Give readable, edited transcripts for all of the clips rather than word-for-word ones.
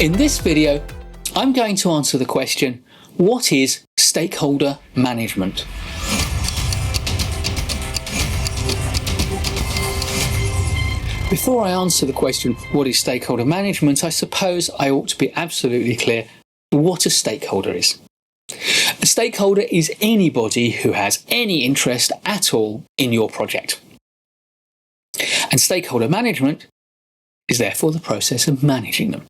In this video, I'm going to answer the question, what is stakeholder management? Before I answer the question, what is stakeholder management, I suppose I ought to be absolutely clear what a stakeholder is. A stakeholder is anybody who has any interest at all in your project. And stakeholder management is therefore the process of managing them.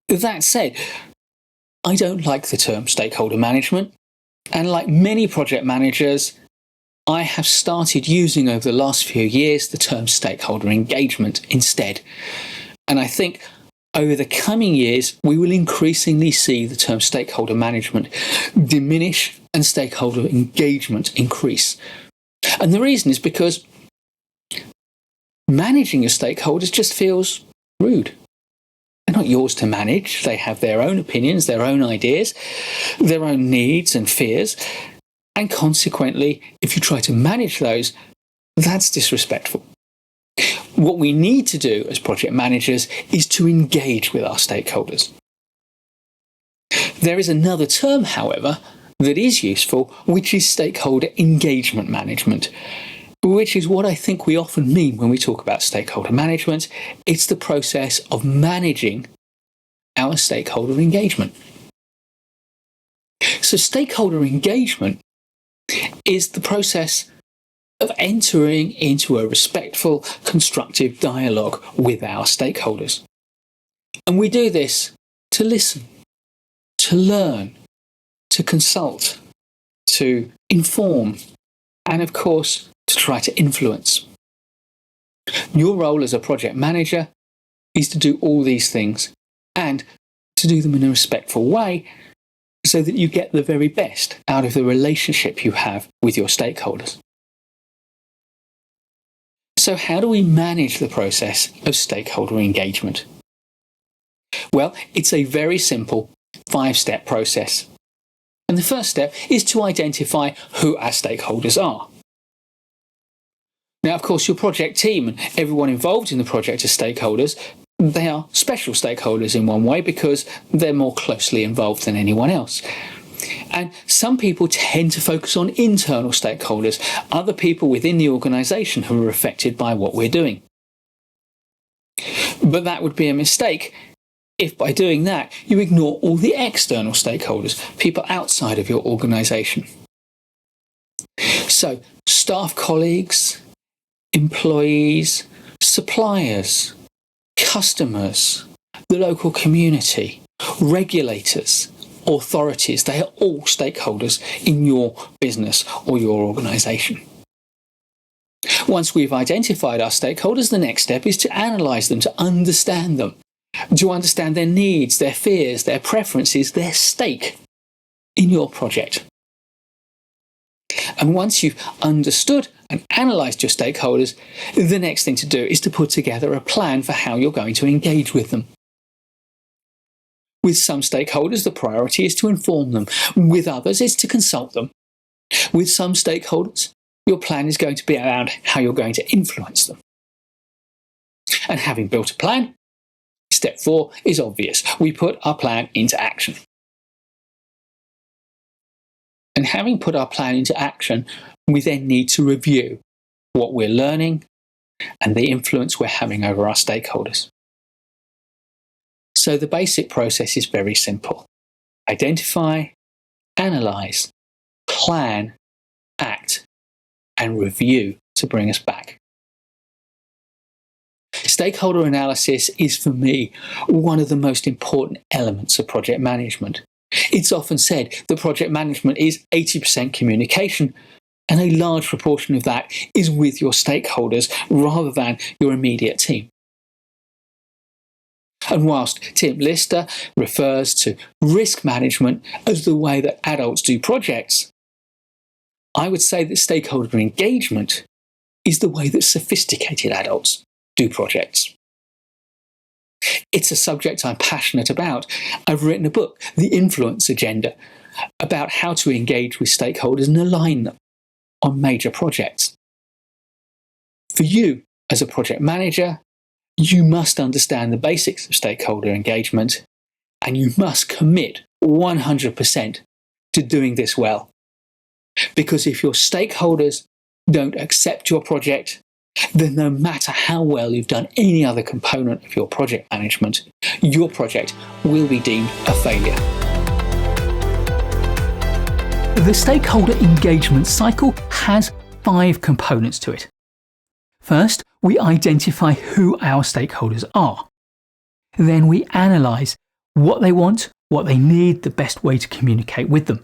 That said, I don't like the term stakeholder management, and like many project managers, I have started using over the last few years the term stakeholder engagement instead. And I think over the coming years, we will increasingly see the term stakeholder management diminish and stakeholder engagement increase. And the reason is because managing your stakeholders just feels rude. They're not yours to manage. They have their own opinions, their own ideas, their own needs and fears. And consequently, if you try to manage those, that's disrespectful. What we need to do as project managers is to engage with our stakeholders. There is another term, however, that is useful, which is stakeholder engagement management, which is what I think we often mean when we talk about stakeholder management. It's the process of managing our stakeholder engagement. So stakeholder engagement is the process of entering into a respectful, constructive dialogue with our stakeholders. And we do this to listen, to learn, to consult, to inform, and of course, to try to influence. Your role as a project manager is to do all these things and to do them in a respectful way so that you get the very best out of the relationship you have with your stakeholders. So how do we manage the process of stakeholder engagement? Well, it's a very simple 5-step process. And the first step is to identify who our stakeholders are. Now, of course, your project team and everyone involved in the project are stakeholders. They are special stakeholders in one way because they're more closely involved than anyone else. And some people tend to focus on internal stakeholders, other people within the organisation who are affected by what we're doing. But that would be a mistake if by doing that you ignore all the external stakeholders, people outside of your organisation. So, staff colleagues, employees, suppliers, customers, the local community, regulators, authorities, they are all stakeholders in your business or your organisation. Once we've identified our stakeholders, the next step is to analyse them, to understand them, to understand their needs, their fears, their preferences, their stake in your project. And once you've understood and analysed your stakeholders, the next thing to do is to put together a plan for how you're going to engage with them. With some stakeholders, the priority is to inform them. With others, it's to consult them. With some stakeholders, your plan is going to be around how you're going to influence them. And having built a plan, step 4 is obvious. We put our plan into action. And having put our plan into action, we then need to review what we're learning and the influence we're having over our stakeholders. So the basic process is very simple. Identify, analyse, plan, act, and review to bring us back. Stakeholder analysis is, for me, one of the most important elements of project management. It's often said that project management is 80% communication, and a large proportion of that is with your stakeholders rather than your immediate team. And whilst Tim Lister refers to risk management as the way that adults do projects, I would say that stakeholder engagement is the way that sophisticated adults do projects. It's a subject I'm passionate about. I've written a book, The Influence Agenda, about how to engage with stakeholders and align them on major projects. For you, as a project manager, You must understand the basics of stakeholder engagement, and you must commit 100% to doing this well. Because if your stakeholders don't accept your project, then no matter how well you've done any other component of your project management, your project will be deemed a failure. The stakeholder engagement cycle has 5 components to it. First, we identify who our stakeholders are. Then we analyse what they want, what they need, the best way to communicate with them.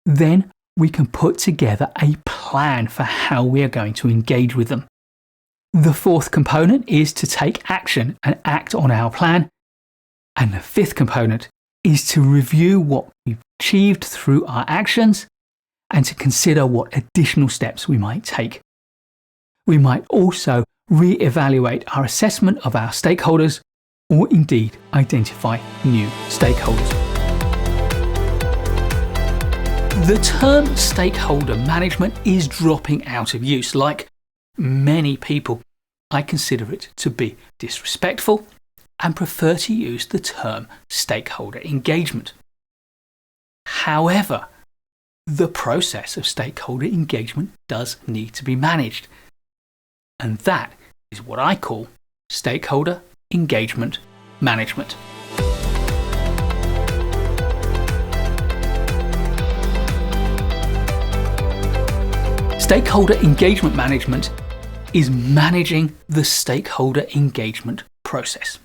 Then we can put together a plan for how we are going to engage with them. The 4th component is to take action and act on our plan. And the 5th component is to review what we've achieved through our actions and to consider what additional steps we might take. We might also re-evaluate our assessment of our stakeholders or indeed identify new stakeholders. The term stakeholder management is dropping out of use. Like many people, I consider it to be disrespectful and prefer to use the term stakeholder engagement. However, the process of stakeholder engagement does need to be managed. And that is what I call stakeholder engagement management. Stakeholder engagement management is managing the stakeholder engagement process.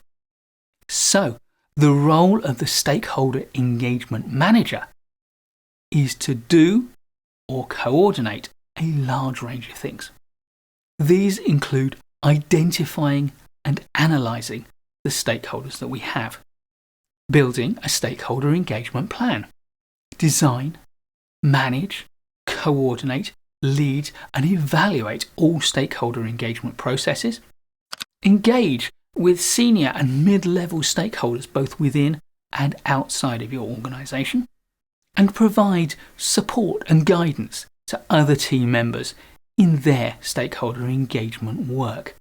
So, the role of the stakeholder engagement manager is to do or coordinate a large range of things. These include identifying and analysing the stakeholders that we have, building a stakeholder engagement plan, design, manage, coordinate, lead and evaluate all stakeholder engagement processes, engage with senior and mid-level stakeholders both within and outside of your organisation, and provide support and guidance to other team members in their stakeholder engagement work.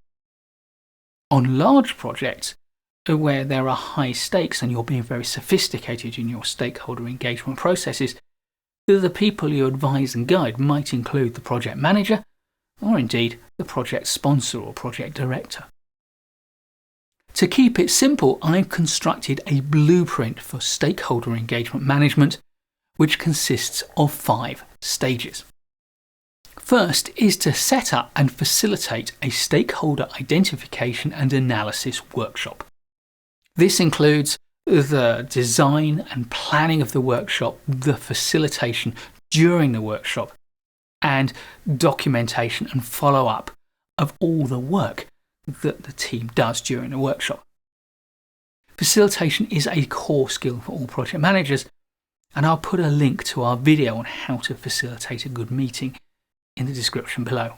On large projects where there are high stakes and you're being very sophisticated in your stakeholder engagement processes, the people you advise and guide might include the project manager or indeed the project sponsor or project director. To keep it simple, I've constructed a blueprint for stakeholder engagement management which consists of 5 stages. First is to set up and facilitate a stakeholder identification and analysis workshop. This includes the design and planning of the workshop, the facilitation during the workshop, and documentation and follow-up of all the work that the team does during the workshop. Facilitation is a core skill for all project managers, and I'll put a link to our video on how to facilitate a good meeting in the description below.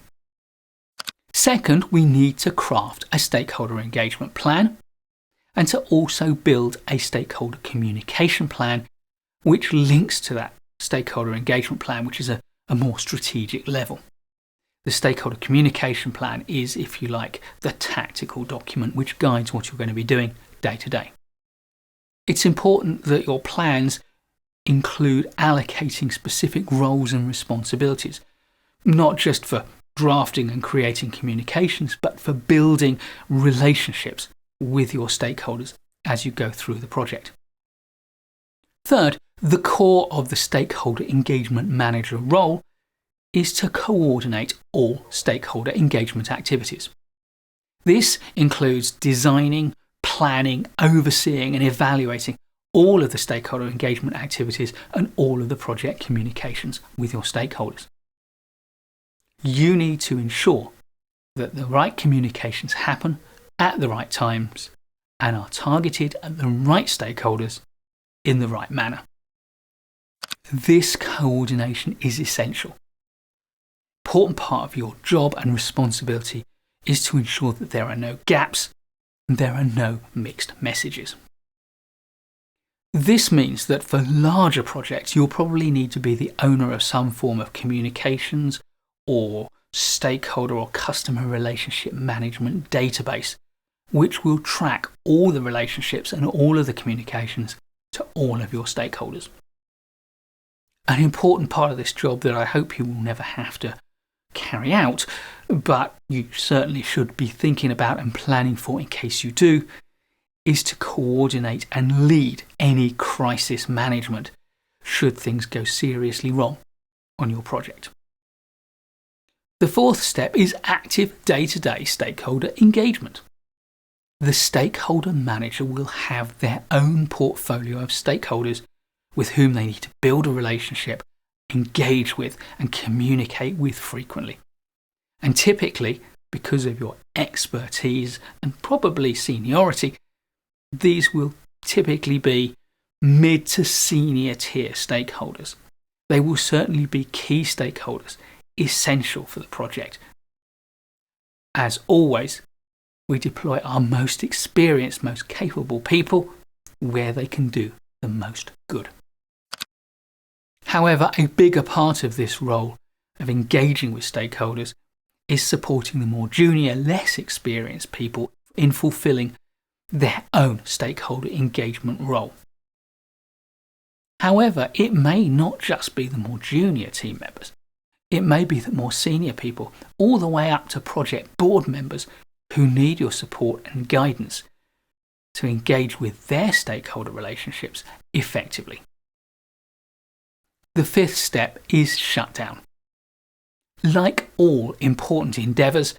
Second, we need to craft a stakeholder engagement plan and to also build a stakeholder communication plan which links to that stakeholder engagement plan, which is a more strategic level. The stakeholder communication plan is, if you like, the tactical document which guides what you're going to be doing day to day. It's important that your plans include allocating specific roles and responsibilities, not just for drafting and creating communications, but for building relationships with your stakeholders as you go through the project. Third, the core of the stakeholder engagement manager role is to coordinate all stakeholder engagement activities. This includes designing, planning, overseeing and evaluating all of the stakeholder engagement activities and all of the project communications with your stakeholders. You need to ensure that the right communications happen at the right times and are targeted at the right stakeholders in the right manner. This coordination is essential. An important part of your job and responsibility is to ensure that there are no gaps and there are no mixed messages. This means that for larger projects, you'll probably need to be the owner of some form of communications or stakeholder or customer relationship management database which will track all the relationships and all of the communications to all of your stakeholders. An important part of this job that I hope you will never have to carry out, but you certainly should be thinking about and planning for in case you do, is to coordinate and lead any crisis management should things go seriously wrong on your project. The fourth step is active day-to-day stakeholder engagement. The stakeholder manager will have their own portfolio of stakeholders with whom they need to build a relationship, engage with, and communicate with frequently. And typically, because of your expertise and probably seniority, these will typically be mid to senior tier stakeholders. They will certainly be key stakeholders, essential for the project. As always, we deploy our most experienced, most capable people where they can do the most good. However, a bigger part of this role of engaging with stakeholders is supporting the more junior, less experienced people in fulfilling their own stakeholder engagement role. However, it may not just be the more junior team members. It may be the more senior people, all the way up to project board members who need your support and guidance to engage with their stakeholder relationships effectively. The fifth step is shutdown. Like all important endeavours,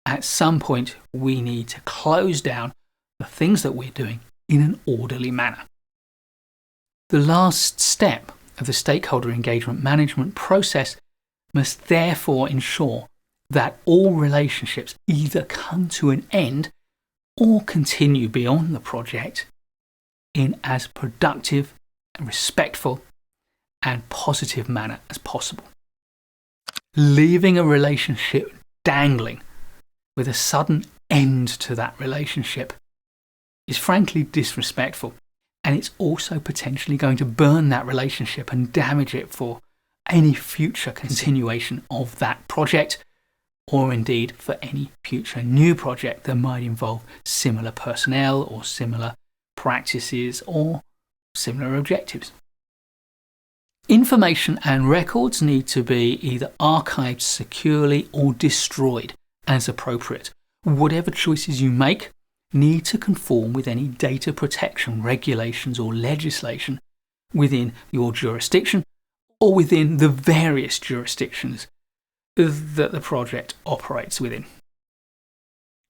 at some point we need to close down the things that we're doing in an orderly manner. The last step of the stakeholder engagement management process must therefore ensure that all relationships either come to an end or continue beyond the project in as productive, respectful, and positive manner as possible. Leaving a relationship dangling with a sudden end to that relationship is frankly disrespectful, and it's also potentially going to burn that relationship and damage it for any future continuation of that project, or indeed for any future new project that might involve similar personnel or similar practices or similar objectives. Information and records need to be either archived securely or destroyed as appropriate. Whatever choices you make need to conform with any data protection regulations or legislation within your jurisdiction or within the various jurisdictions that the project operates within.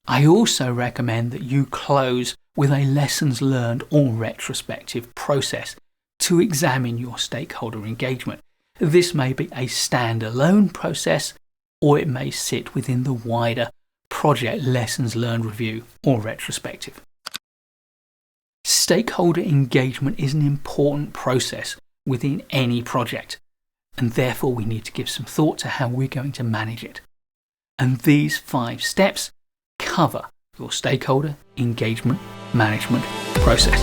I also recommend that you close with a lessons learned or retrospective process to examine your stakeholder engagement. This may be a standalone process, or it may sit within the wider project lessons learned review or retrospective. Stakeholder engagement is an important process within any project, and therefore we need to give some thought to how we're going to manage it. And these 5 steps cover your stakeholder engagement management process.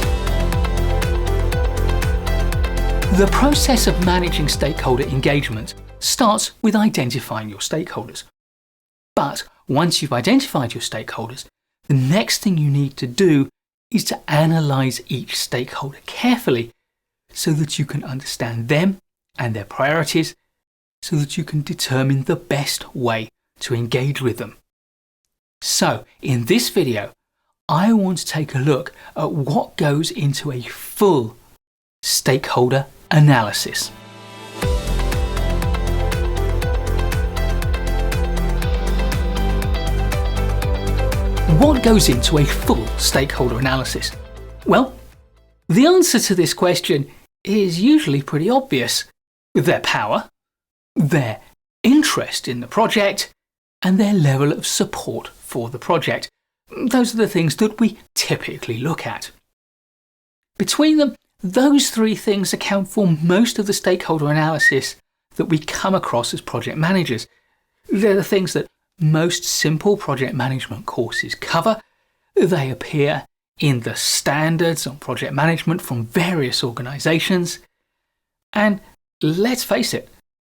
The process of managing stakeholder engagement starts with identifying your stakeholders. But once you've identified your stakeholders, the next thing you need to do is to analyze each stakeholder carefully so that you can understand them and their priorities, so that you can determine the best way to engage with them. So, in this video, I want to take a look at what goes into a full stakeholder analysis. What goes into a full stakeholder analysis? Well, the answer to this question is usually pretty obvious. Their power, their interest in the project, and their level of support for the project. Those are the things that we typically look at. Between them, those 3 things account for most of the stakeholder analysis that we come across as project managers. They're the things that most simple project management courses cover. They appear in the standards on project management from various organisations. And let's face it,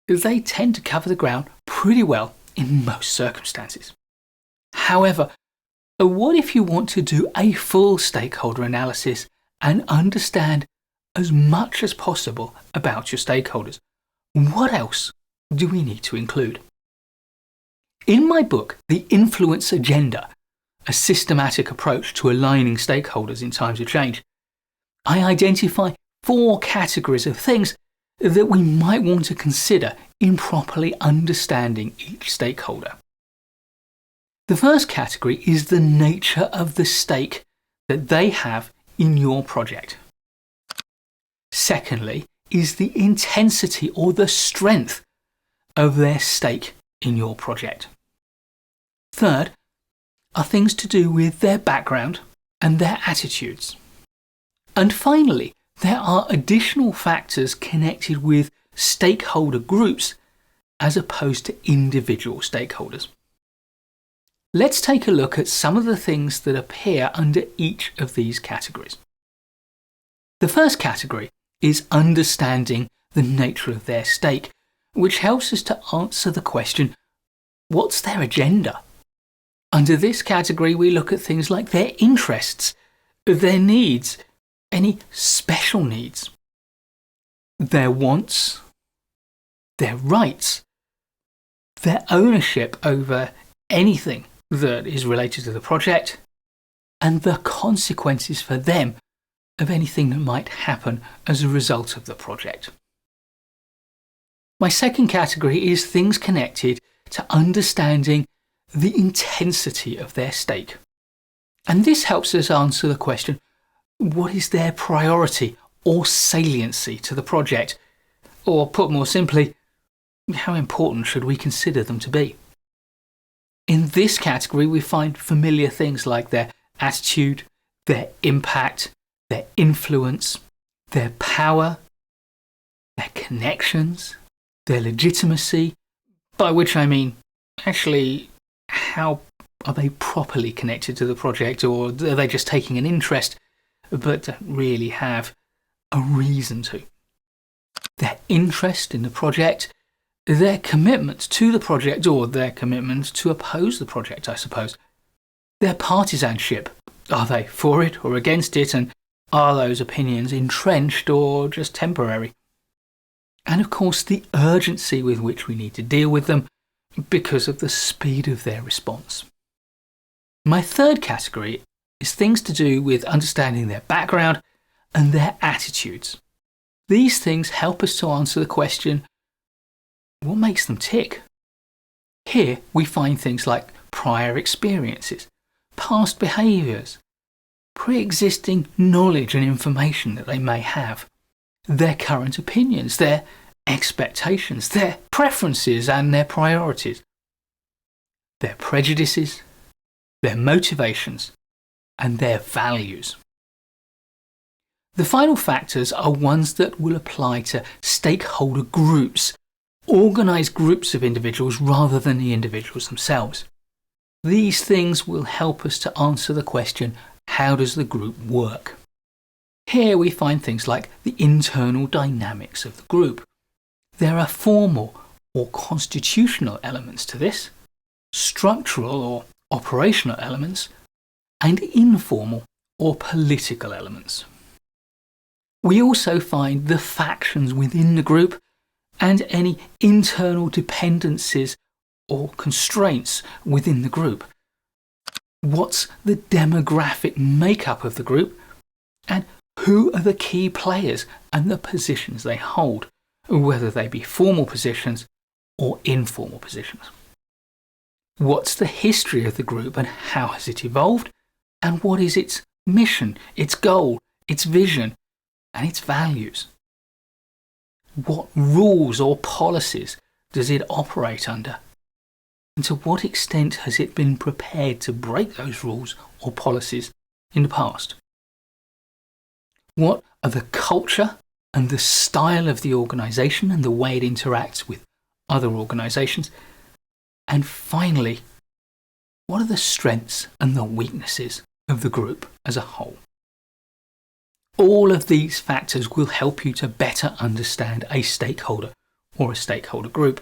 they tend to cover the ground pretty well in most circumstances. However, What if you want to do a full stakeholder analysis and understand as much as possible about your stakeholders? What else do we need to include? In my book, The Influence Agenda, a systematic approach to aligning stakeholders in times of change, I identify 4 categories of things that we might want to consider in properly understanding each stakeholder. The first category is the nature of the stake that they have in your project. Secondly, is the intensity or the strength of their stake in your project. Third are things to do with their background and their attitudes. And finally, there are additional factors connected with stakeholder groups as opposed to individual stakeholders. Let's take a look at some of the things that appear under each of these categories. The first category is understanding the nature of their stake, which helps us to answer the question, what's their agenda? Under this category, we look at things like their interests, their needs, any special needs, their wants, their rights, their ownership over anything that is related to the project, and the consequences for them of anything that might happen as a result of the project. My second category is things connected to understanding the intensity of their stake. And this helps us answer the question, what is their priority or saliency to the project? Or put more simply, how important should we consider them to be? In this category, we find familiar things like their attitude, their impact, their influence, their power, their connections, their legitimacy, by which I mean, actually, how are they properly connected to the project, or are they just taking an interest but don't really have a reason to? Their interest in the project, their commitment to the project, or their commitment to oppose the project, I suppose. Their partisanship, are they for it or against it, and are those opinions entrenched or just temporary? And of course, the urgency with which we need to deal with them because of the speed of their response. My third category is things to do with understanding their background and their attitudes. These things help us to answer the question, what makes them tick? Here we find things like prior experiences, past behaviours, pre-existing knowledge and information that they may have, their current opinions, their expectations, their preferences and their priorities, their prejudices, their motivations, and their values. The final factors are ones that will apply to stakeholder groups, organised groups of individuals rather than the individuals themselves. These things will help us to answer the question, how does the group work? Here we find things like the internal dynamics of the group. There are formal or constitutional elements to this, structural or operational elements, and informal or political elements. We also find the factions within the group and any internal dependencies or constraints within the group. What's the demographic makeup of the group, and who are the key players and the positions they hold, whether they be formal positions or informal positions. What's the history of the group and how has it evolved, and what is its mission, its goal, its vision, and its values? What rules or policies does it operate under? And to what extent has it been prepared to break those rules or policies in the past? What are the culture and the style of the organisation and the way it interacts with other organisations? And finally, what are the strengths and the weaknesses of the group as a whole? All of these factors will help you to better understand a stakeholder or a stakeholder group.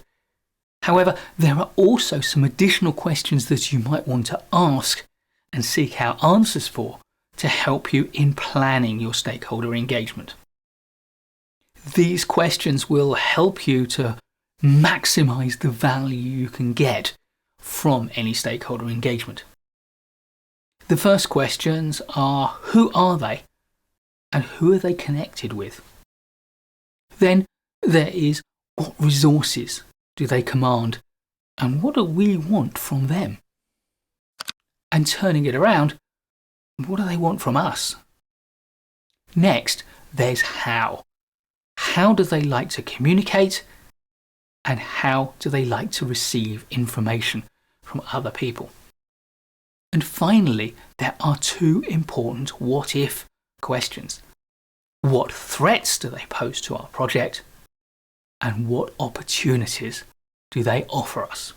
However, there are also some additional questions that you might want to ask and seek out answers for to help you in planning your stakeholder engagement. These questions will help you to maximize the value you can get from any stakeholder engagement. The first questions are, who are they and who are they connected with? Then there is, what resources do they command and what do we want from them? And turning it around, what do they want from us? Next, there's how. How do they like to communicate and how do they like to receive information from other people? And finally, there are two important what-if questions. What threats do they pose to our project? And what opportunities do they offer us?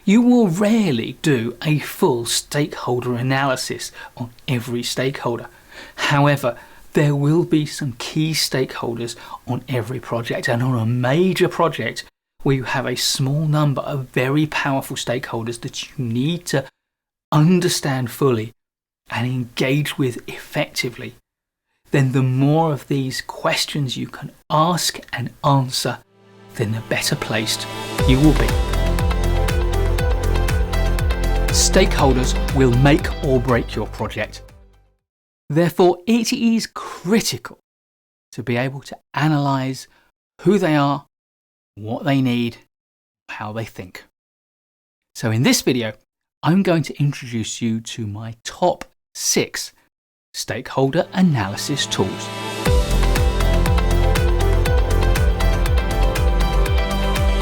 You will rarely do a full stakeholder analysis on every stakeholder. However, there will be some key stakeholders on every project, and on a major project where you have a small number of very powerful stakeholders that you need to understand fully and engage with effectively, then the more of these questions you can ask and answer, then the better placed you will be. Stakeholders will make or break your project. Therefore, it is critical to be able to analyze who they are, what they need, how they think. So in this video, I'm going to introduce you to my top 6 stakeholder analysis tools.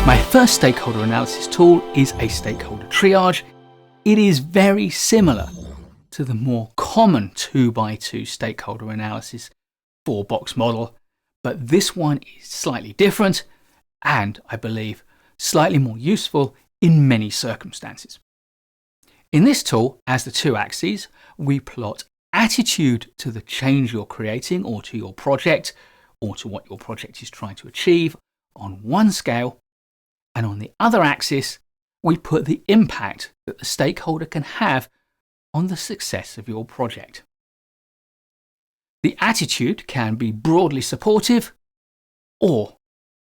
My first stakeholder analysis tool is a stakeholder triage. It is very similar to the more common 2x2 stakeholder analysis 4-box model, but this one is slightly different and, I believe, slightly more useful in many circumstances. In this tool, as the 2 axes, we plot attitude to the change you're creating or to your project or to what your project is trying to achieve on one scale, and on the other axis, we put the impact that the stakeholder can have on the success of your project. The attitude can be broadly supportive or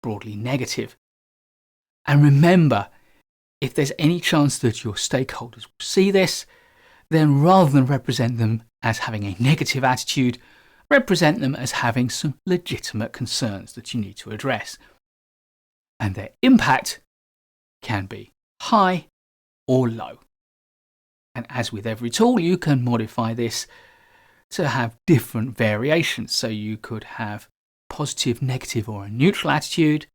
broadly negative. And remember, if there's any chance that your stakeholders will see this, then rather than represent them as having a negative attitude, represent them as having some legitimate concerns that you need to address. And their impact can be high or low. And as with every tool, you can modify this to have different variations. So you could have positive, negative, or a neutral attitude,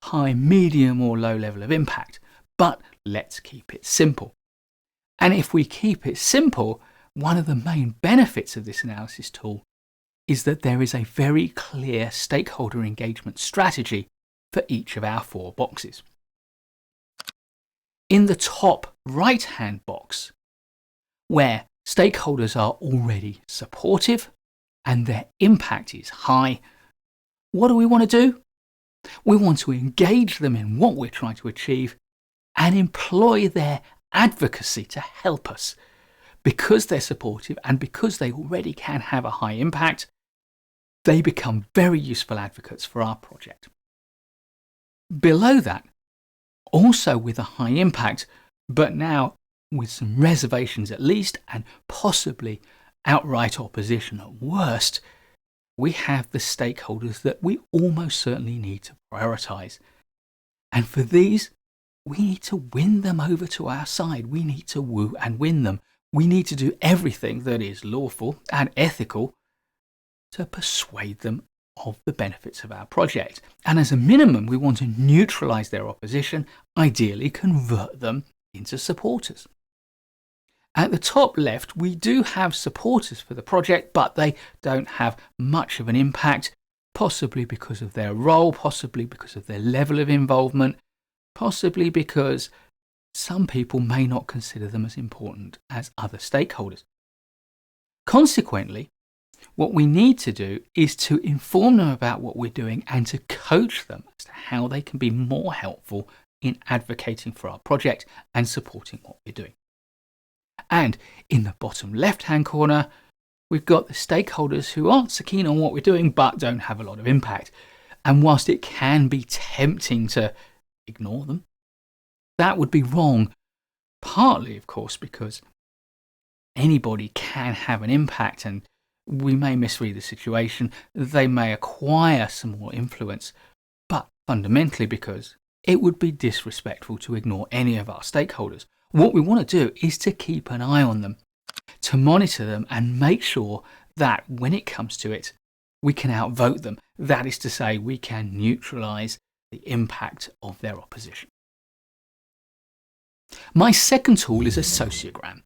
high, medium, or low level of impact. But let's keep it simple. And if we keep it simple, one of the main benefits of this analysis tool is that there is a very clear stakeholder engagement strategy for each of our 4 boxes. In the top right-hand box, where stakeholders are already supportive and their impact is high, what do we want to do? We want to engage them in what we're trying to achieve and employ their advocacy to help us. Because they're supportive and because they already can have a high impact, they become very useful advocates for our project. Below that, also with a high impact, but now with some reservations at least, and possibly outright opposition at worst, we have the stakeholders that we almost certainly need to prioritise. And for these, we need to win them over to our side. We need to woo and win them. We need to do everything that is lawful and ethical to persuade them of the benefits of our project. And as a minimum, we want to neutralise their opposition, ideally convert them into supporters. At the top left, we do have supporters for the project, but they don't have much of an impact, possibly because of their role, possibly because of their level of involvement, possibly because some people may not consider them as important as other stakeholders. Consequently, what we need to do is to inform them about what we're doing and to coach them as to how they can be more helpful in advocating for our project and supporting what we're doing. And in the bottom left-hand corner, we've got the stakeholders who aren't so keen on what we're doing but don't have a lot of impact. And whilst it can be tempting to ignore them, that would be wrong. Partly, of course, because anybody can have an impact and we may misread the situation. They may acquire some more influence, but fundamentally because it would be disrespectful to ignore any of our stakeholders. What we want to do is to keep an eye on them, to monitor them and make sure that when it comes to it, we can outvote them. That is to say, we can neutralize the impact of their opposition. My second tool is a sociogram,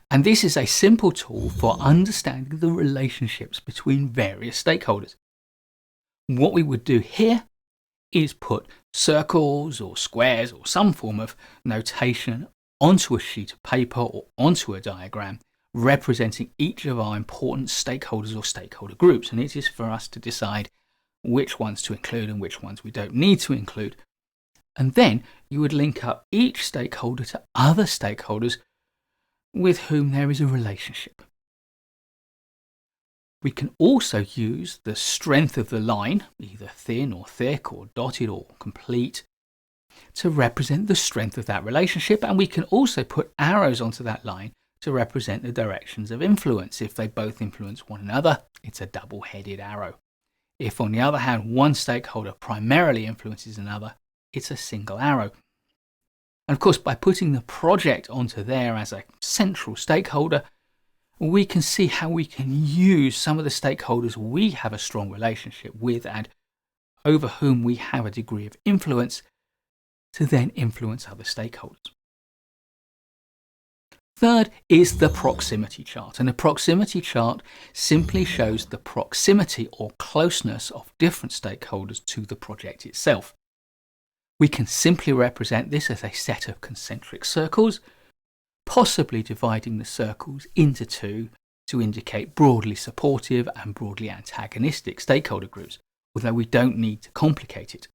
and this is a simple tool for understanding the relationships between various stakeholders. What we would do here is put circles or squares or some form of notation onto a sheet of paper or onto a diagram representing each of our important stakeholders or stakeholder groups, and it is for us to decide which ones to include and which ones we don't need to include. And then you would link up each stakeholder to other stakeholders with whom there is a relationship. We can also use the strength of the line, either thin or thick or dotted or complete, to represent the strength of that relationship, and we can also put arrows onto that line to represent the directions of influence. If they both influence one another, it's a double-headed arrow. If, on the other hand, one stakeholder primarily influences another, it's a single arrow. And of course, by putting the project onto there as a central stakeholder, we can see how we can use some of the stakeholders we have a strong relationship with and over whom we have a degree of influence to then influence other stakeholders. Third is the proximity chart, and the proximity chart simply shows the proximity or closeness of different stakeholders to the project itself. We can simply represent this as a set of concentric circles, possibly dividing the circles into two to indicate broadly supportive and broadly antagonistic stakeholder groups, although we don't need to complicate it.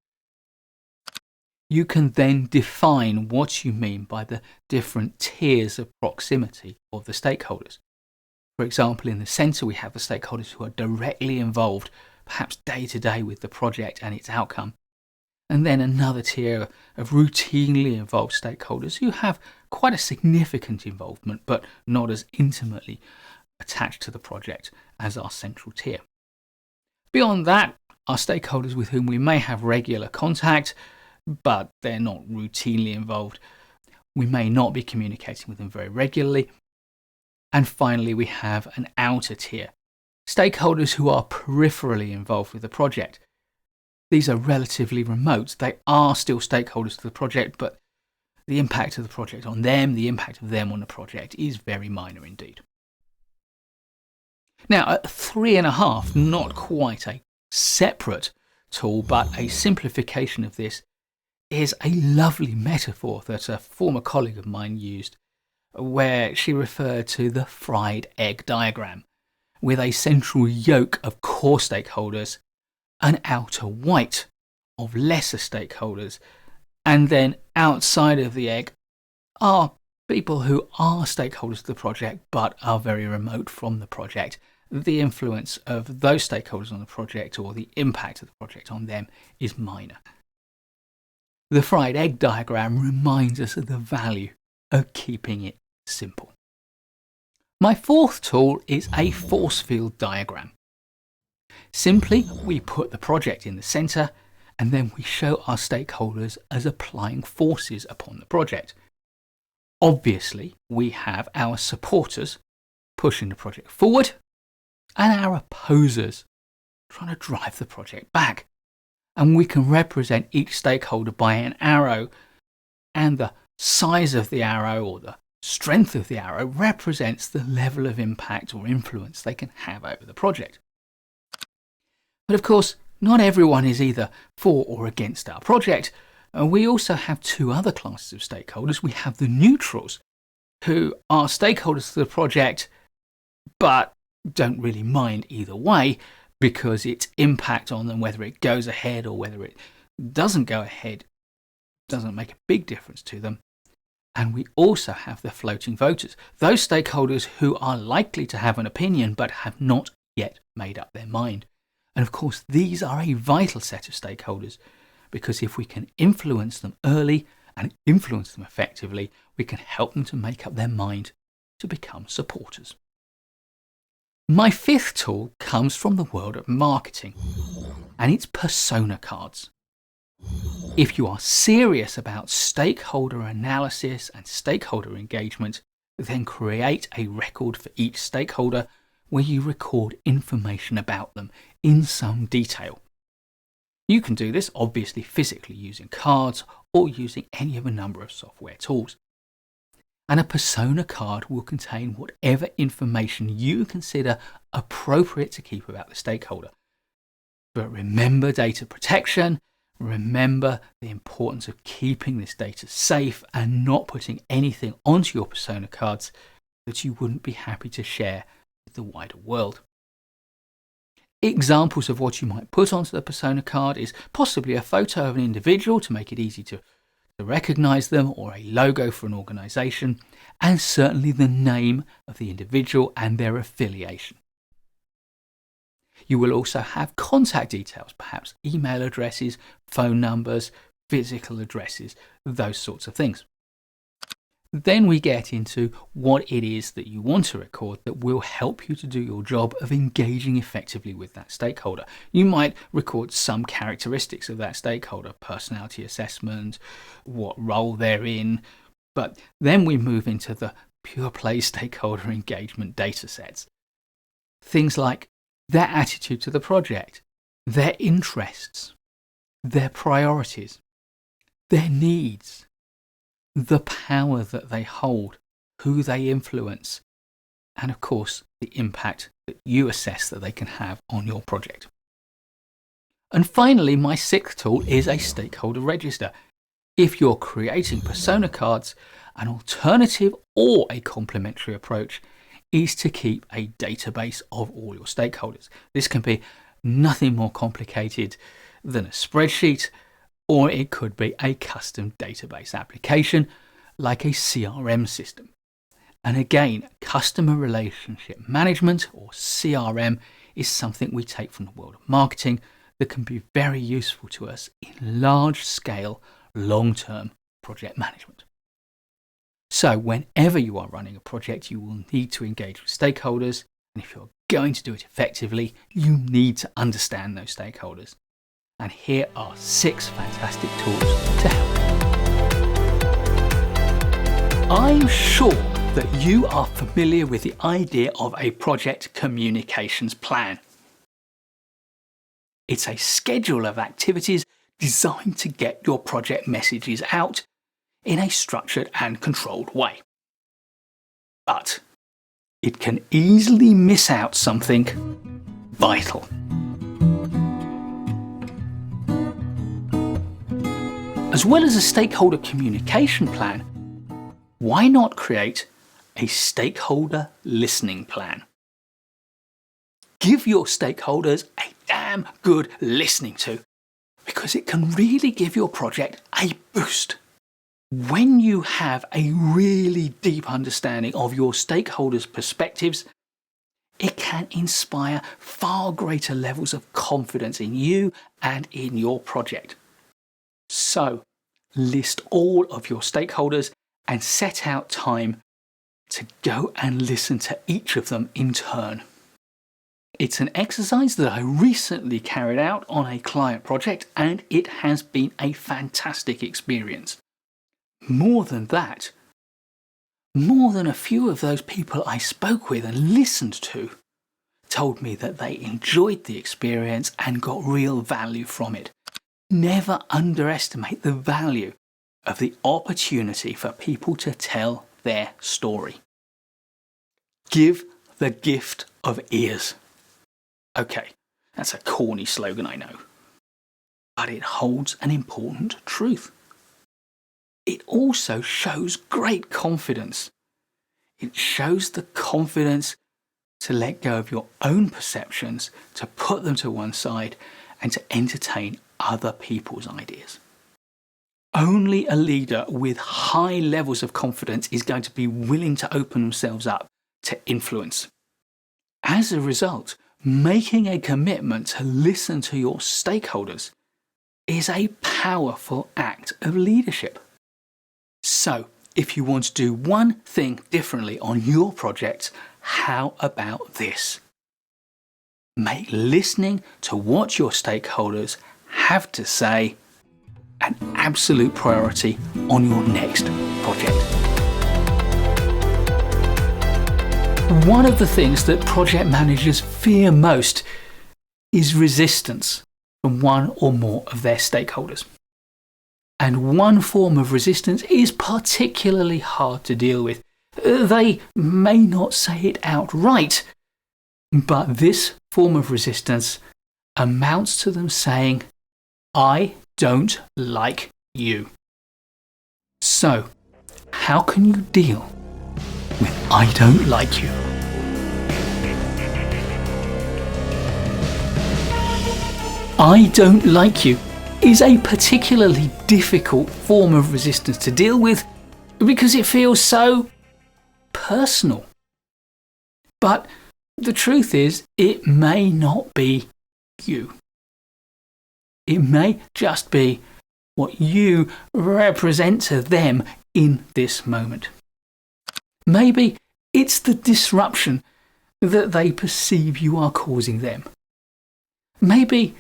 You can then define what you mean by the different tiers of proximity of the stakeholders. For example, in the centre we have the stakeholders who are directly involved, perhaps day to day with the project and its outcome. And then another tier of routinely involved stakeholders who have quite a significant involvement but not as intimately attached to the project as our central tier. Beyond that, are stakeholders with whom we may have regular contact, but they're not routinely involved. We may not be communicating with them very regularly. And finally, we have an outer tier, stakeholders who are peripherally involved with the project. These are relatively remote. They are still stakeholders to the project, but the impact of the project on them, the impact of them on the project is very minor indeed. Now, at 3.5, not quite a separate tool, but a simplification of this, is a lovely metaphor that a former colleague of mine used, where she referred to the fried egg diagram, with a central yolk of core stakeholders, an outer white of lesser stakeholders, and then outside of the egg are people who are stakeholders of the project but are very remote from the project. The influence of those stakeholders on the project or the impact of the project on them is minor. The fried egg diagram reminds us of the value of keeping it simple. My fourth tool is a force field diagram. Simply, we put the project in the centre and then we show our stakeholders as applying forces upon the project. Obviously, we have our supporters pushing the project forward and our opposers trying to drive the project back. And we can represent each stakeholder by an arrow, and the size of the arrow or the strength of the arrow represents the level of impact or influence they can have over the project. But of course, not everyone is either for or against our project. We also have two other classes of stakeholders. We have the neutrals, who are stakeholders to the project, but don't really mind either way, because its impact on them, whether it goes ahead or whether it doesn't go ahead, doesn't make a big difference to them. And we also have the floating voters, those stakeholders who are likely to have an opinion but have not yet made up their mind. And of course, these are a vital set of stakeholders, because if we can influence them early and influence them effectively, we can help them to make up their mind to become supporters. My fifth tool comes from the world of marketing, and it's persona cards. If you are serious about stakeholder analysis and stakeholder engagement, then create a record for each stakeholder where you record information about them in some detail. You can do this obviously physically using cards or using any of a number of software tools. And a persona card will contain whatever information you consider appropriate to keep about the stakeholder. But remember data protection. Remember the importance of keeping this data safe and not putting anything onto your persona cards that you wouldn't be happy to share with the wider world. Examples of what you might put onto the persona card is possibly a photo of an individual to make it easy to recognize them, or a logo for an organization, and certainly the name of the individual and their affiliation. You will also have contact details, perhaps email addresses, phone numbers, physical addresses, those sorts of things. Then we get into what it is that you want to record that will help you to do your job of engaging effectively with that stakeholder. You might record some characteristics of that stakeholder, personality assessment, what role they're in, but then we move into the pure play stakeholder engagement data sets. Things like their attitude to the project, their interests, their priorities, their needs, the power that they hold, who they influence, and of course, the impact that you assess that they can have on your project. And finally, my sixth tool is a stakeholder register. If you're creating persona cards, an alternative or a complementary approach is to keep a database of all your stakeholders. This can be nothing more complicated than a spreadsheet, or it could be a custom database application like a CRM system. And again, customer relationship management, or CRM, is something we take from the world of marketing that can be very useful to us in large-scale, long-term project management. So whenever you are running a project, you will need to engage with stakeholders. And if you're going to do it effectively, you need to understand those stakeholders. And here are 6 fantastic tools to help. I'm sure that you are familiar with the idea of a project communications plan. It's a schedule of activities designed to get your project messages out in a structured and controlled way. But it can easily miss out something vital. As well as a stakeholder communication plan, why not create a stakeholder listening plan? Give your stakeholders a damn good listening to, because it can really give your project a boost. When you have a really deep understanding of your stakeholders' perspectives, it can inspire far greater levels of confidence in you and in your project. So, list all of your stakeholders and set out time to go and listen to each of them in turn. It's an exercise that I recently carried out on a client project, and it has been a fantastic experience. More than that, more than a few of those people I spoke with and listened to told me that they enjoyed the experience and got real value from it. Never underestimate the value of the opportunity for people to tell their story. Give the gift of ears. Okay, that's a corny slogan, I know, but it holds an important truth. It also shows great confidence. It shows the confidence to let go of your own perceptions, to put them to one side, and to entertain other people's ideas. Only a leader with high levels of confidence is going to be willing to open themselves up to influence. As a result, making a commitment to listen to your stakeholders is a powerful act of leadership. So, if you want to do one thing differently on your project, how about this? Make listening to what your stakeholders have to say an absolute priority on your next project. One of the things that project managers fear most is resistance from one or more of their stakeholders. And one form of resistance is particularly hard to deal with. They may not say it outright, but this form of resistance amounts to them saying, "I don't like you." So, how can you deal with "I don't like you"? "I don't like you" is a particularly difficult form of resistance to deal with because it feels so personal. But the truth is, it may not be you. It may just be what you represent to them in this moment. Maybe it's the disruption that they perceive you are causing them. Maybe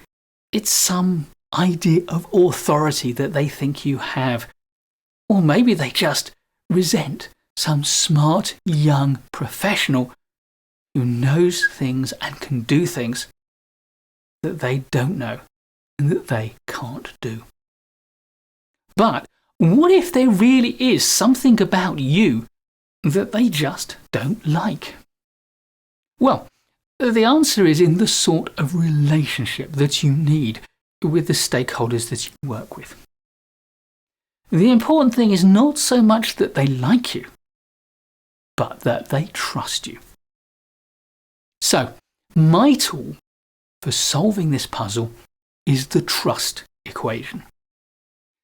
it's some idea of authority that they think you have. Or maybe they just resent some smart young professional who knows things and can do things that they don't know and that they can't do. But what if there really is something about you that they just don't like? Well, the answer is in the sort of relationship that you need with the stakeholders that you work with. The important thing is not so much that they like you, but that they trust you. So, my tool for solving this puzzle is the trust equation.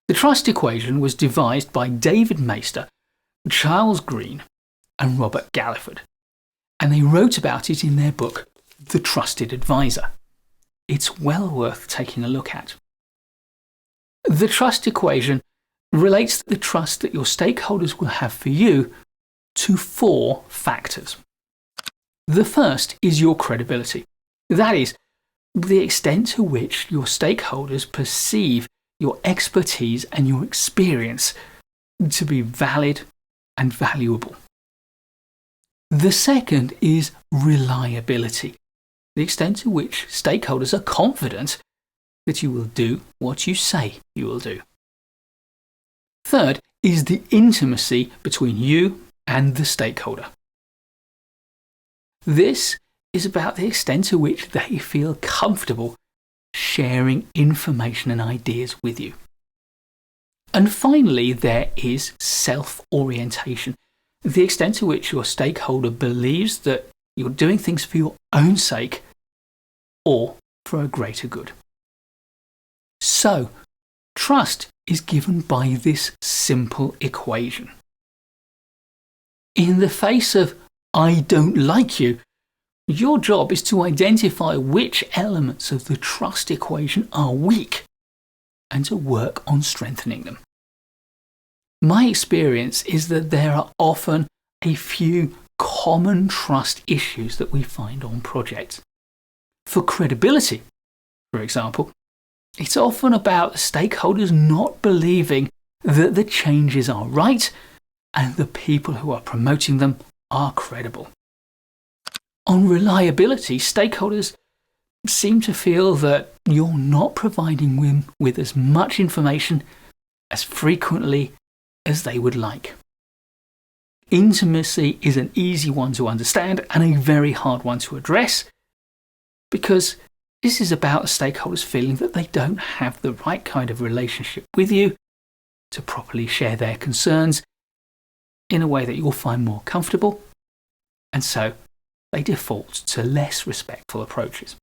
The trust equation was devised by David Maister, Charles Green, and Robert Galliford, and they wrote about it in their book, The Trusted Advisor. It's well worth taking a look at. The trust equation relates the trust that your stakeholders will have for you to 4 factors. The first is your credibility. That is, the extent to which your stakeholders perceive your expertise and your experience to be valid and valuable. The second is reliability. The extent to which stakeholders are confident that you will do what you say you will do. Third is the intimacy between you and the stakeholder. This is about the extent to which they feel comfortable sharing information and ideas with you. And finally, there is self-orientation, the extent to which your stakeholder believes that you're doing things for your own sake or for a greater good. So, trust is given by this simple equation. In the face of "I don't like you," your job is to identify which elements of the trust equation are weak and to work on strengthening them. My experience is that there are often a few common trust issues that we find on projects. For credibility, for example, it's often about stakeholders not believing that the changes are right and the people who are promoting them are credible. On reliability, stakeholders seem to feel that you're not providing them with as much information as frequently as they would like. Intimacy is an easy one to understand and a very hard one to address because this is about stakeholders feeling that they don't have the right kind of relationship with you to properly share their concerns in a way that you'll find more comfortable, and so they default to less respectful approaches.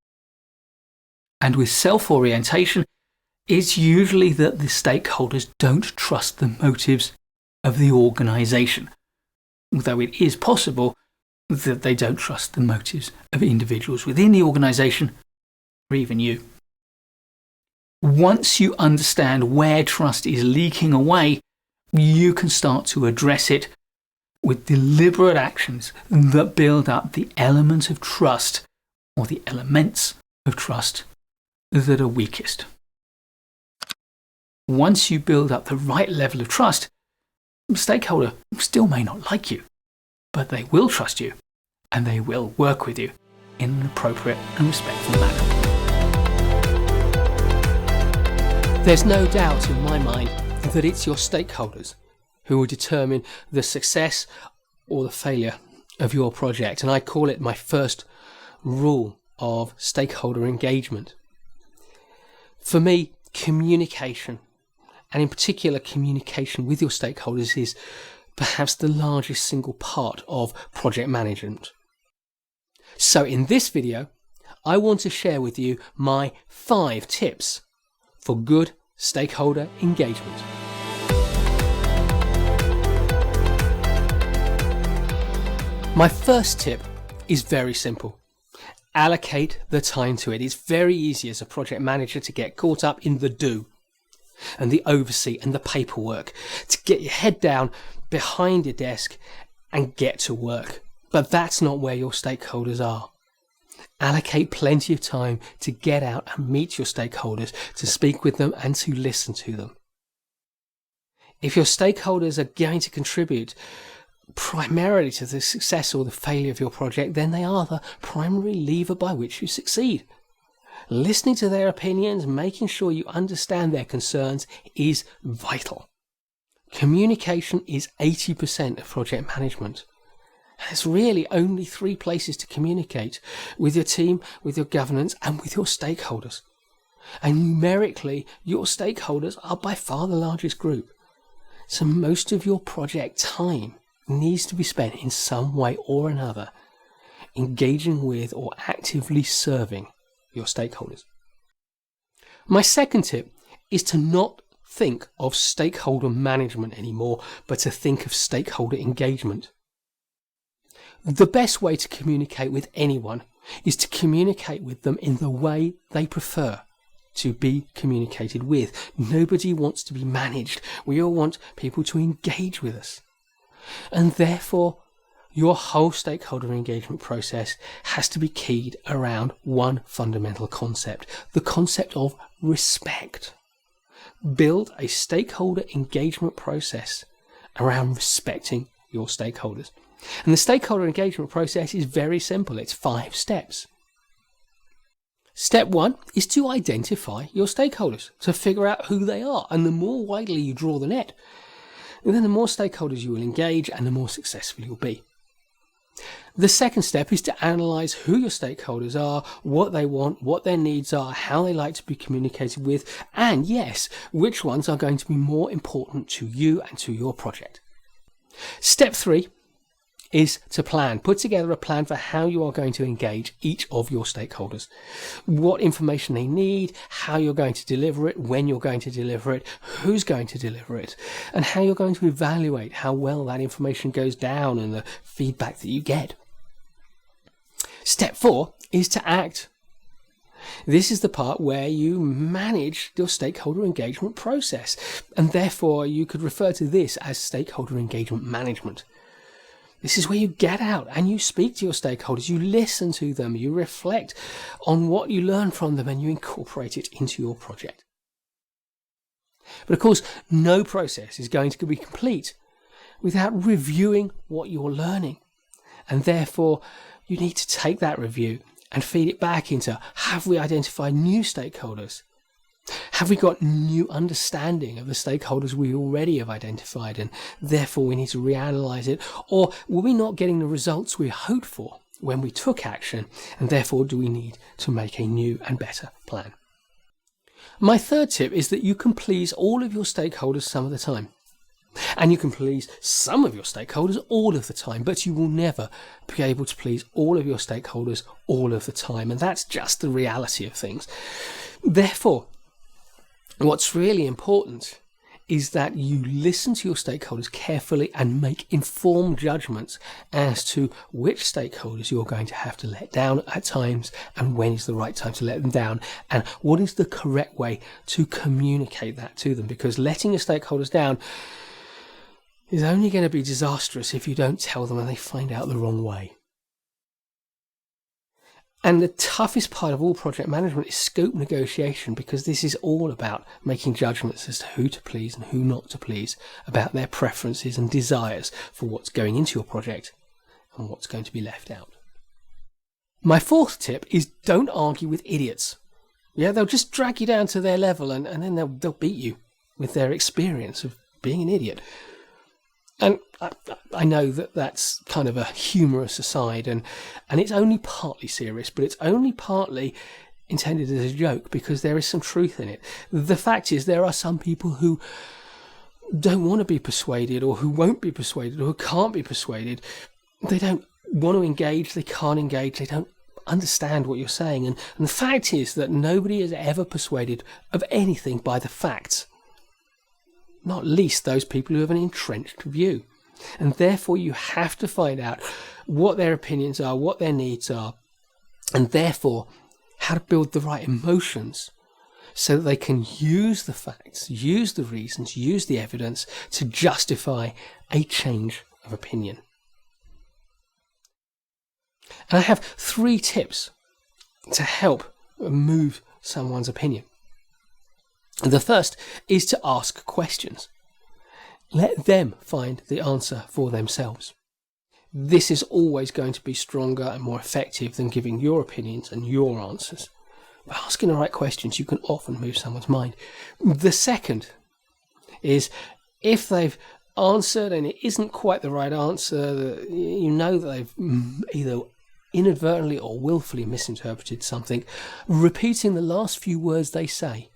And with self-orientation, It's usually that the stakeholders don't trust the motives of the organisation, although it is possible that they don't trust the motives of individuals within the organisation, or even you. Once you understand where trust is leaking away, you can start to address it with deliberate actions that build up the element of trust, or the elements of trust, that are weakest. Once you build up the right level of trust, the stakeholder still may not like you, but they will trust you and they will work with you in an appropriate and respectful manner. There's no doubt in my mind that it's your stakeholders who will determine the success or the failure of your project, and I call it my first rule of stakeholder engagement. For me, communication, and in particular communication with your stakeholders, is perhaps the largest single part of project management. So in this video, I want to share with you my 5 tips for good stakeholder engagement. My first tip is very simple. Allocate the time to it. It's very easy as a project manager to get caught up in the do and the oversee and the paperwork, to get your head down behind your desk and get to work. But that's not where your stakeholders are. Allocate plenty of time to get out and meet your stakeholders, to speak with them and to listen to them. If your stakeholders are going to contribute primarily to the success or the failure of your project, then they are the primary lever by which you succeed. Listening to their opinions, making sure you understand their concerns is vital. Communication is 80% of project management. There's really only 3 places to communicate: with your team, with your governance, and with your stakeholders. And numerically, your stakeholders are by far the largest group. So most of your project time needs to be spent in some way or another engaging with or actively serving your stakeholders. My second tip is to not think of stakeholder management anymore, but to think of stakeholder engagement. The best way to communicate with anyone is to communicate with them in the way they prefer to be communicated with. Nobody wants to be managed. We all want people to engage with us. And therefore, your whole stakeholder engagement process has to be keyed around one fundamental concept: the concept of respect. Build a stakeholder engagement process around respecting your stakeholders. And the stakeholder engagement process is very simple. It's 5 steps. Step 1 is to identify your stakeholders, to figure out who they are. And the more widely you draw the net, then the more stakeholders you will engage and the more successful you'll be. The second step is to analyze who your stakeholders are, what they want, what their needs are, how they like to be communicated with, and yes, which ones are going to be more important to you and to your project. Step 3 is to plan. Put together a plan for how you are going to engage each of your stakeholders, what information they need, how you're going to deliver it, when you're going to deliver it, who's going to deliver it, and how you're going to evaluate how well that information goes down and the feedback that you get. Step 4 is to act. This is the part where you manage your stakeholder engagement process, and therefore you could refer to this as stakeholder engagement management. This is where you get out and you speak to your stakeholders, you listen to them, you reflect on what you learn from them, and you incorporate it into your project. But of course, no process is going to be complete without reviewing what you're learning. And therefore, you need to take that review and feed it back into: have we identified new stakeholders? Have we got new understanding of the stakeholders we already have identified, and therefore we need to reanalyze it? Or were we not getting the results we hoped for when we took action, and therefore do we need to make a new and better plan? My third tip is that you can please all of your stakeholders some of the time. And you can please some of your stakeholders all of the time, but you will never be able to please all of your stakeholders all of the time. And that's just the reality of things. Therefore, What's really important is that you listen to your stakeholders carefully and make informed judgments as to which stakeholders you're going to have to let down at times and when is the right time to let them down and what is the correct way to communicate that to them, because letting your stakeholders down is only going to be disastrous if you don't tell them and they find out the wrong way. And the toughest part of all project management is scope negotiation, because this is all about making judgments as to who to please and who not to please, about their preferences and desires for what's going into your project and what's going to be left out. My fourth tip is don't argue with idiots. Yeah, they'll just drag you down to their level and then they'll beat you with their experience of being an idiot. And I know that that's kind of a humorous aside, and it's only partly serious, but it's only partly intended as a joke because there is some truth in it. The fact is there are some people who don't want to be persuaded, or who won't be persuaded, or who can't be persuaded. They don't want to engage, they can't engage, they don't understand what you're saying. And the fact is that nobody is ever persuaded of anything by the facts. Not least those people who have an entrenched view. And therefore you have to find out what their opinions are, what their needs are, and therefore how to build the right emotions so that they can use the facts, use the reasons, use the evidence to justify a change of opinion. And I have 3 tips to help move someone's opinion. The first is to ask questions. Let them find the answer for themselves. This is always going to be stronger and more effective than giving your opinions and your answers. By asking the right questions, you can often move someone's mind. The second is, if they've answered and it isn't quite the right answer, you know that they've either inadvertently or willfully misinterpreted something, repeating the last few words they say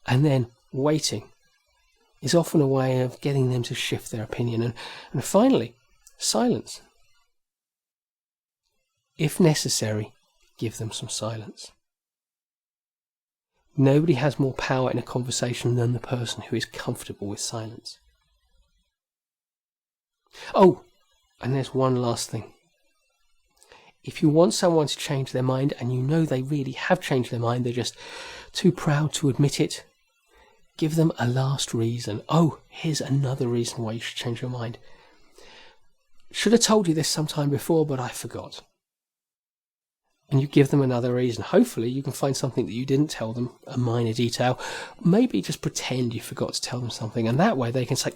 and then waiting is often a way of getting them to shift their opinion. And finally, silence. If necessary, give them some silence. Nobody has more power in a conversation than the person who is comfortable with silence. Oh, and there's one last thing. If you want someone to change their mind and you know they really have changed their mind, they're just too proud to admit it, give them a last reason. Oh, here's another reason why you should change your mind. Should have told you this sometime before, but I forgot. And you give them another reason. Hopefully you can find something that you didn't tell them, a minor detail. Maybe just pretend you forgot to tell them something, and that way they can say,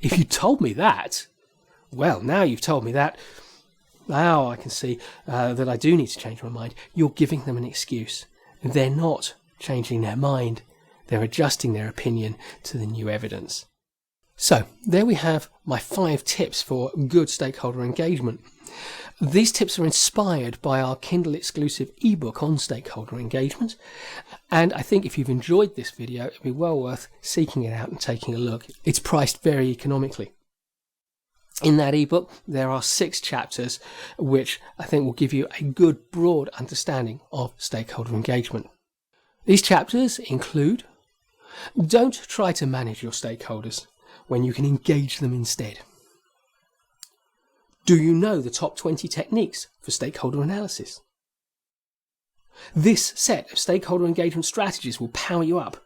if you told me that, well, now you've told me that, now I can see that I do need to change my mind. You're giving them an excuse. They're not changing their mind. They're adjusting their opinion to the new evidence. So, there we have my 5 tips for good stakeholder engagement. These tips are inspired by our Kindle exclusive ebook on stakeholder engagement, and I think if you've enjoyed this video, it'd be well worth seeking it out and taking a look. It's priced very economically. In that ebook, there are 6 chapters which I think will give you a good broad understanding of stakeholder engagement. These chapters include: don't try to manage your stakeholders when you can engage them instead. Do you know the top 20 techniques for stakeholder analysis? This set of stakeholder engagement strategies will power you up.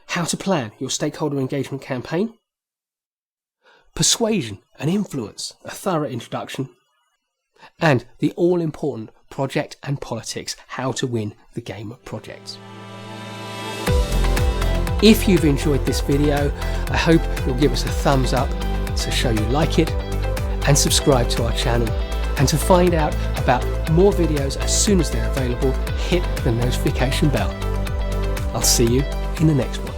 How to plan your stakeholder engagement campaign. Persuasion and influence, a thorough introduction. And the all-important project and politics, how to win the game of projects. If you've enjoyed this video, I hope you'll give us a thumbs up to show you like it, and subscribe to our channel. And to find out about more videos as soon as they're available, hit the notification bell. I'll see you in the next one.